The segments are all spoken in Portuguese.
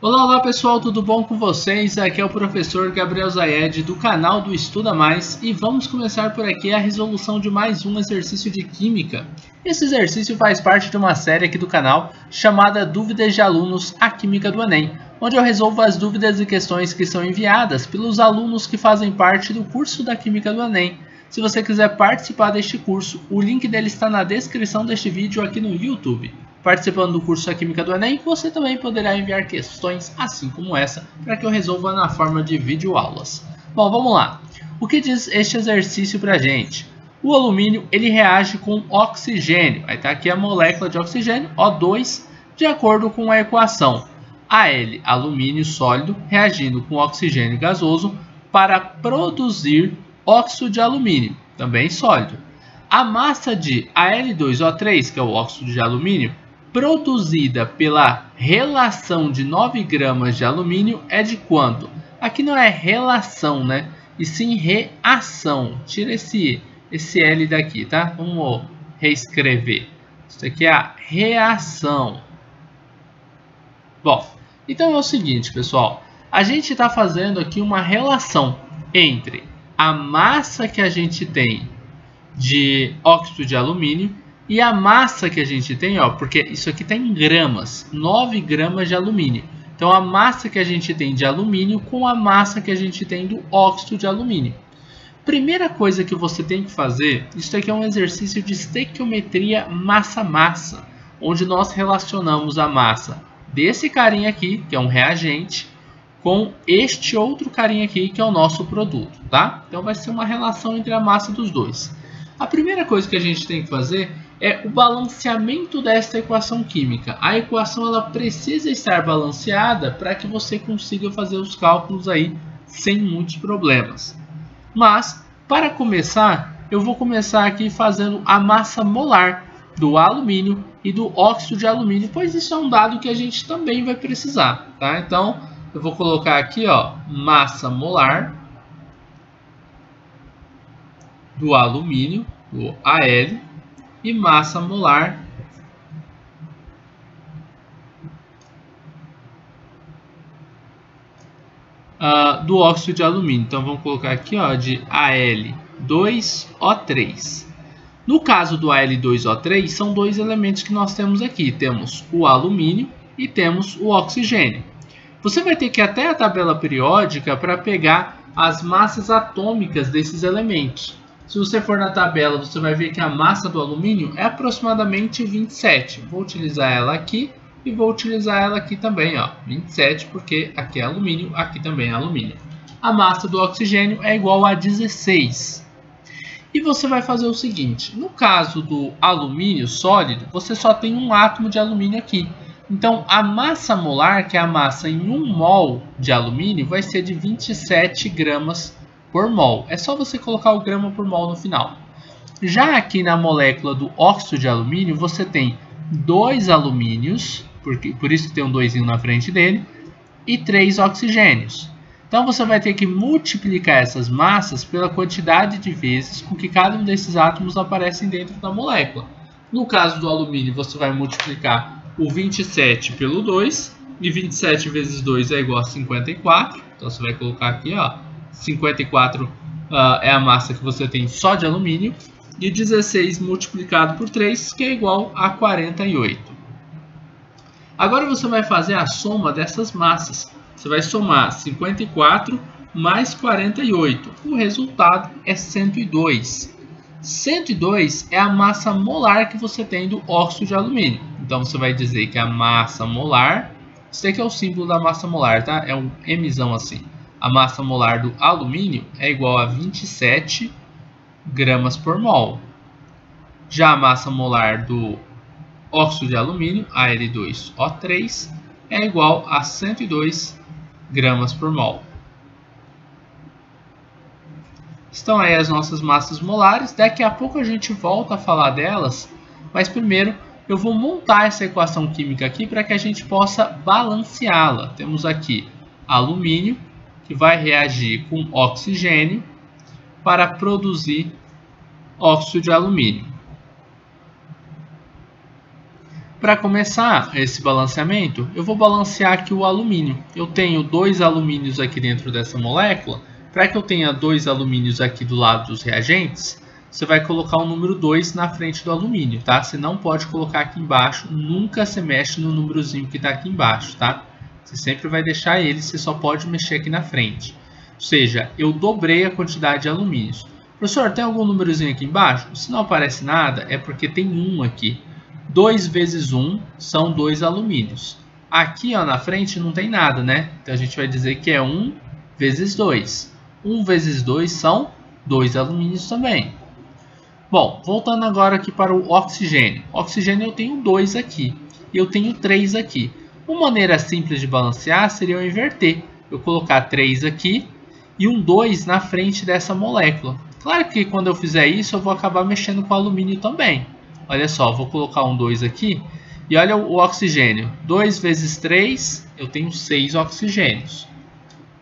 Olá, olá pessoal, tudo bom com vocês? Aqui é o professor Gabriel Zayed do canal do Estuda Mais e vamos começar por aqui a resolução de mais um exercício de Química. Esse exercício faz parte de uma série aqui do canal chamada Dúvidas de Alunos à Química do Enem, onde eu resolvo as dúvidas e questões que são enviadas pelos alunos que fazem parte do curso da Química do Enem. Se você quiser participar deste curso, o link dele está na descrição deste vídeo aqui no YouTube. Participando do curso da Química do Enem, você também poderá enviar questões assim como essa, para que eu resolva na forma de videoaulas. Bom, vamos lá. O que diz este exercício para a gente? O alumínio ele reage com oxigênio. Aí está aqui a molécula de oxigênio, O2, de acordo com a equação. Al, alumínio sólido, reagindo com oxigênio gasoso para produzir óxido de alumínio, também sólido. A massa de Al2O3, que é o óxido de alumínio, produzida pela relação de 9 gramas de alumínio é de quanto? Aqui não é relação, né? E sim reação. Tira esse L daqui, tá? Vamos reescrever. Isso aqui é a reação. Bom, então é o seguinte, pessoal. A gente está fazendo aqui uma relação entre a massa que a gente tem de óxido de alumínio e a massa que a gente tem, ó, porque isso aqui está em gramas, 9 gramas de alumínio. Então, a massa que a gente tem de alumínio com a massa que a gente tem do óxido de alumínio. Primeira coisa que você tem que fazer, isso aqui é um exercício de estequiometria massa-massa, onde nós relacionamos a massa desse carinha aqui, que é um reagente, com este outro carinha aqui, que é o nosso produto, tá? Então, vai ser uma relação entre a massa dos dois. A primeira coisa que a gente tem que fazer é o balanceamento desta equação química. A equação ela precisa estar balanceada para que você consiga fazer os cálculos aí sem muitos problemas. Mas, para começar, eu vou começar aqui fazendo a massa molar do alumínio e do óxido de alumínio, pois isso é um dado que a gente também vai precisar, tá? Então, eu vou colocar aqui, ó, massa molar do alumínio, o Al, e massa molar do óxido de alumínio. Então, vamos colocar aqui, ó, de Al2O3. No caso do Al2O3, são dois elementos que nós temos aqui. Temos o alumínio e temos o oxigênio. Você vai ter que ir até a tabela periódica para pegar as massas atômicas desses elementos. Se você for na tabela, você vai ver que a massa do alumínio é aproximadamente 27. Vou utilizar ela aqui e vou utilizar ela aqui também, ó, 27, porque aqui é alumínio, aqui também é alumínio. A massa do oxigênio é igual a 16. E você vai fazer o seguinte, no caso do alumínio sólido, você só tem um átomo de alumínio aqui. Então, a massa molar, que é a massa em 1 mol de alumínio, vai ser de 27 gramas por mol. É só você colocar o grama por mol no final. Já aqui na molécula do óxido de alumínio, você tem 2 alumínios, por isso que tem um 2 na frente dele, e 3 oxigênios. Então, você vai ter que multiplicar essas massas pela quantidade de vezes com que cada um desses átomos aparecem dentro da molécula. No caso do alumínio, você vai multiplicar o 27 pelo 2, e 27 vezes 2 é igual a 54. Então, você vai colocar aqui, ó, 54 é a massa que você tem só de alumínio, e 16 multiplicado por 3, que é igual a 48. Agora você vai fazer a soma dessas massas. Você vai somar 54 mais 48. O resultado é 102. 102 é a massa molar que você tem do óxido de alumínio. Então, você vai dizer que a massa molar, isso aqui é o símbolo da massa molar, tá? É um Mzão assim. A massa molar do alumínio é igual a 27 gramas por mol. Já a massa molar do óxido de alumínio, Al2O3, é igual a 102 gramas por mol. Estão aí as nossas massas molares. Daqui a pouco a gente volta a falar delas, mas primeiro eu vou montar essa equação química aqui para que a gente possa balanceá-la. Temos aqui alumínio, que vai reagir com oxigênio para produzir óxido de alumínio. Para começar esse balanceamento, eu vou balancear aqui o alumínio. Eu tenho 2 alumínios aqui dentro dessa molécula. Para que eu tenha 2 alumínios aqui do lado dos reagentes, você vai colocar o número 2 na frente do alumínio, tá? Você não pode colocar aqui embaixo, nunca você mexe no númerozinho que está aqui embaixo, tá? Você sempre vai deixar ele, você só pode mexer aqui na frente. Ou seja, eu dobrei a quantidade de alumínios. Professor, tem algum númerozinho aqui embaixo? Se não aparece nada, é porque tem 1 aqui. 2 vezes 1 são 2 alumínios. Aqui ó, na frente não tem nada, né? Então a gente vai dizer que é 1 vezes 2. 1 vezes 2 são 2 alumínios também. Bom, voltando agora aqui para o oxigênio. Oxigênio eu tenho 2 aqui e eu tenho 3 aqui. Uma maneira simples de balancear seria eu inverter. Eu colocar 3 aqui e um 2 na frente dessa molécula. Claro que quando eu fizer isso eu vou acabar mexendo com o alumínio também. Olha só, vou colocar um 2 aqui e olha o oxigênio. 2 vezes 3, eu tenho 6 oxigênios.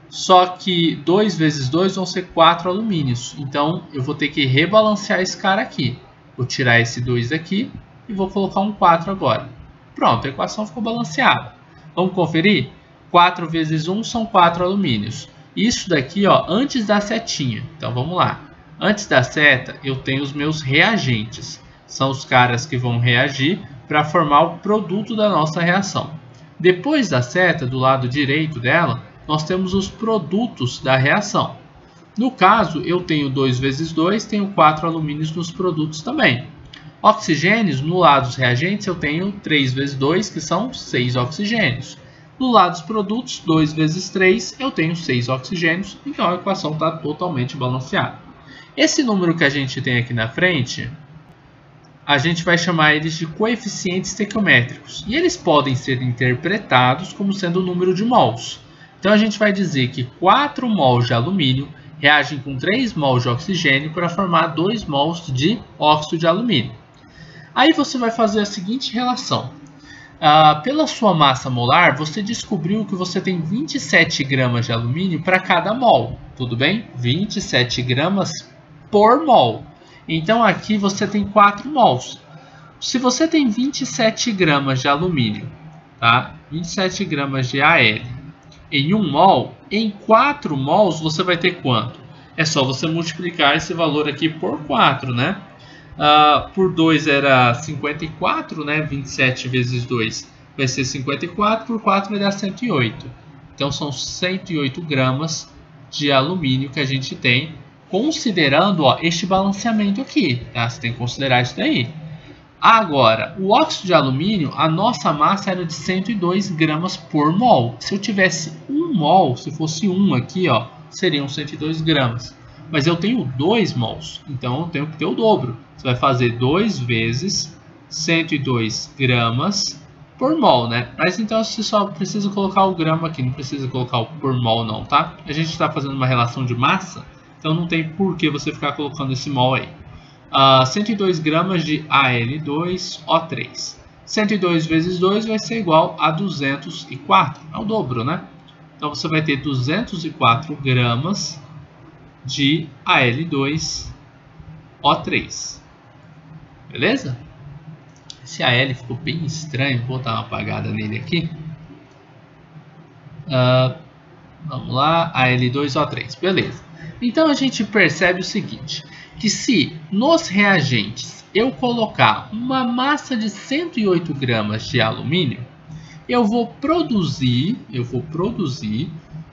Só que 2 vezes 2 vão ser 4 alumínios. Então eu vou ter que rebalancear esse cara aqui. Vou tirar esse 2 aqui e vou colocar um 4 agora. Pronto, a equação ficou balanceada. Vamos conferir? 4 vezes 1 são 4 alumínios. Isso daqui ó, antes da setinha. Então vamos lá. Antes da seta eu tenho os meus reagentes. São os caras que vão reagir para formar o produto da nossa reação. Depois da seta, do lado direito dela, nós temos os produtos da reação. No caso, eu tenho 2 vezes 2, tenho 4 alumínios nos produtos também. Oxigênios, no lado dos reagentes, eu tenho 3 vezes 2, que são 6 oxigênios. No lado dos produtos, 2 vezes 3, eu tenho 6 oxigênios, então a equação está totalmente balanceada. Esse número que a gente tem aqui na frente, a gente vai chamar eles de coeficientes estequiométricos. E eles podem ser interpretados como sendo o número de mols. Então a gente vai dizer que 4 mols de alumínio reagem com 3 mols de oxigênio para formar 2 mols de óxido de alumínio. Aí você vai fazer a seguinte relação. Pela sua massa molar, você descobriu que você tem 27 gramas de alumínio para cada mol. Tudo bem? 27 gramas por mol. Então aqui você tem 4 mols. Se você tem 27 gramas de alumínio, tá? 27 gramas de Al em 1 mol, em 4 mols você vai ter quanto? É só você multiplicar esse valor aqui por 4, né? Por 2 era 54, né? 27 vezes 2 vai ser 54, por 4 vai dar 108. Então são 108 gramas de alumínio que a gente tem, considerando ó, este balanceamento aqui, tá? Você tem que considerar isso daí. Agora, o óxido de alumínio, a nossa massa era de 102 gramas por mol. Se eu tivesse 1 mol, se fosse 1 aqui, ó, seriam 102 gramas. Mas eu tenho 2 mols, então eu tenho que ter o dobro. Você vai fazer 2 vezes 102 gramas por mol, né? Mas então você só precisa colocar o grama aqui, não precisa colocar o por mol não, tá? A gente está fazendo uma relação de massa, então não tem por que você ficar colocando esse mol aí. 102 gramas de Al2O3. 102 vezes 2 vai ser igual a 204. É o dobro, né? Então você vai ter 204 gramas de Al2O3. Beleza? Esse Al ficou bem estranho. Vou dar uma apagada nele aqui. Vamos lá. Al2O3. Beleza. Então a gente percebe o seguinte, que se nos reagentes eu colocar uma massa de 108 gramas de alumínio, eu vou produzir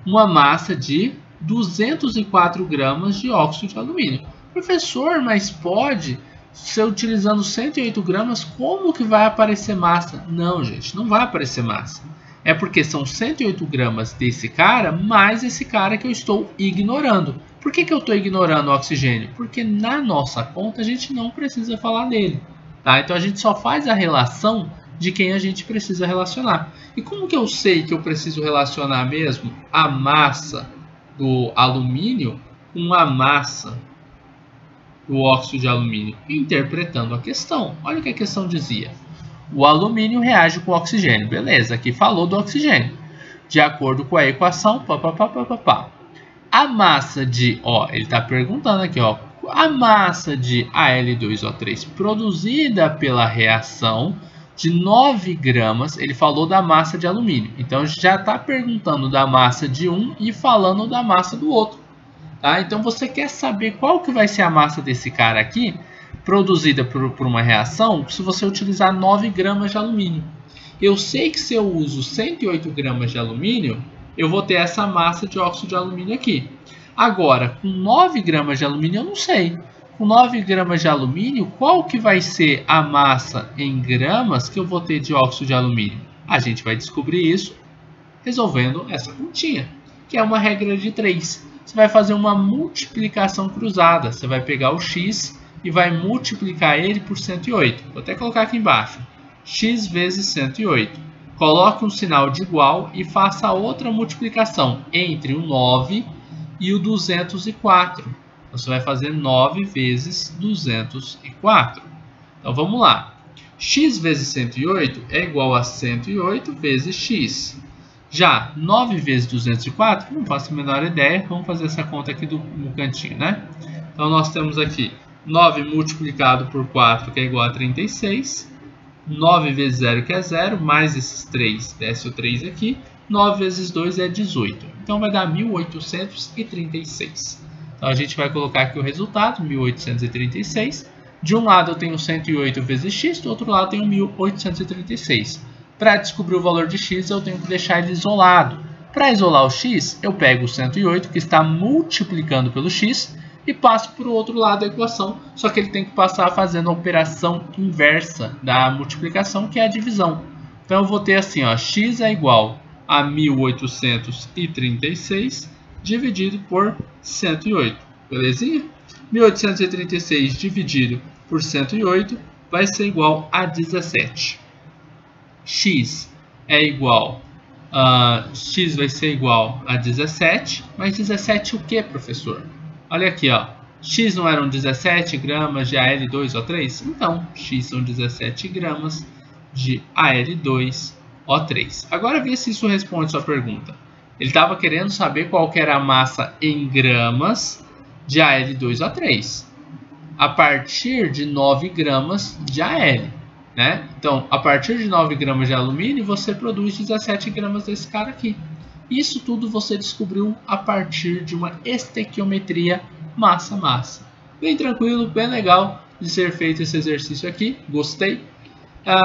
uma massa de 204 gramas de óxido de alumínio. Professor, mas pode ser utilizando 108 gramas, como que vai aparecer massa? Não, gente, não vai aparecer massa. É porque são 108 gramas desse cara, mais esse cara que eu estou ignorando. Por que eu estou ignorando o oxigênio? Porque na nossa conta a gente não precisa falar dele. Tá? Então a gente só faz a relação de quem a gente precisa relacionar. E como que eu sei que eu preciso relacionar mesmo a massa do alumínio com a massa do óxido de alumínio? Interpretando a questão. Olha o que a questão dizia. O alumínio reage com o oxigênio. Beleza, aqui falou do oxigênio. De acordo com a equação, a massa de, ele está perguntando aqui, a massa de Al2O3 produzida pela reação de 9 gramas, ele falou da massa de alumínio. Então, a gente já está perguntando da massa de um e falando da massa do outro. Tá? Então, você quer saber qual que vai ser a massa desse cara aqui, produzida por uma reação, se você utilizar 9 gramas de alumínio. Eu sei que se eu uso 108 gramas de alumínio, eu vou ter essa massa de óxido de alumínio aqui. Agora, com 9 gramas de alumínio, eu não sei. Com 9 gramas de alumínio, qual que vai ser a massa em gramas que eu vou ter de óxido de alumínio? A gente vai descobrir isso resolvendo essa continha, que é uma regra de 3. Você vai fazer uma multiplicação cruzada. Você vai pegar o x e vai multiplicar ele por 108. Vou até colocar aqui embaixo. X vezes 108. Coloque um sinal de igual e faça outra multiplicação entre o 9 e o 204. Você vai fazer 9 vezes 204. Então, vamos lá. X vezes 108 é igual a 108 vezes x. Já 9 vezes 204, não faço a menor ideia. Vamos fazer essa conta aqui no cantinho, né? Então, nós temos aqui 9 multiplicado por 4, que é igual a 36. 9 vezes 0, que é 0, mais esses 3, desce o 3 aqui. 9 vezes 2 é 18. Então, vai dar 1836. Então, a gente vai colocar aqui o resultado, 1836. De um lado eu tenho 108 vezes x, do outro lado eu tenho 1836. Para descobrir o valor de x, eu tenho que deixar ele isolado. Para isolar o x, eu pego o 108, que está multiplicando pelo x, e passo para o outro lado da equação, só que ele tem que passar fazendo a operação inversa da multiplicação, que é a divisão. Então, eu vou ter assim, ó, x é igual a 1836 dividido por 108, belezinha? 1836 dividido por 108 vai ser igual a 17. X é igual x vai ser igual a 17, mas 17 o que, professor? Olha aqui, ó. X não eram 17 gramas de Al2O3? Então, x são 17 gramas de Al2O3. Agora, vê se isso responde sua pergunta. Ele estava querendo saber qual que era a massa em gramas de Al2O3 a partir de 9 gramas de Al. Né? Então, a partir de 9 gramas de alumínio, você produz 17 gramas desse cara aqui. Isso tudo você descobriu a partir de uma estequiometria massa-massa. Bem tranquilo, bem legal de ser feito esse exercício aqui. Gostei.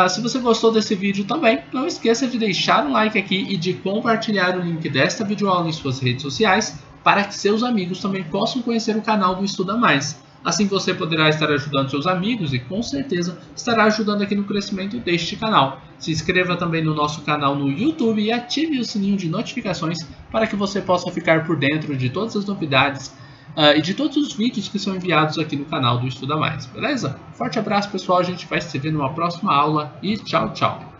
Se você gostou desse vídeo também, não esqueça de deixar um like aqui e de compartilhar o link desta videoaula em suas redes sociais para que seus amigos também possam conhecer o canal do Estuda Mais. Assim você poderá estar ajudando seus amigos e com certeza estará ajudando aqui no crescimento deste canal. Se inscreva também no nosso canal no YouTube e ative o sininho de notificações para que você possa ficar por dentro de todas as novidades e de todos os vídeos que são enviados aqui no canal do Estuda Mais, beleza? Forte abraço, pessoal, a gente vai se ver numa próxima aula e tchau, tchau!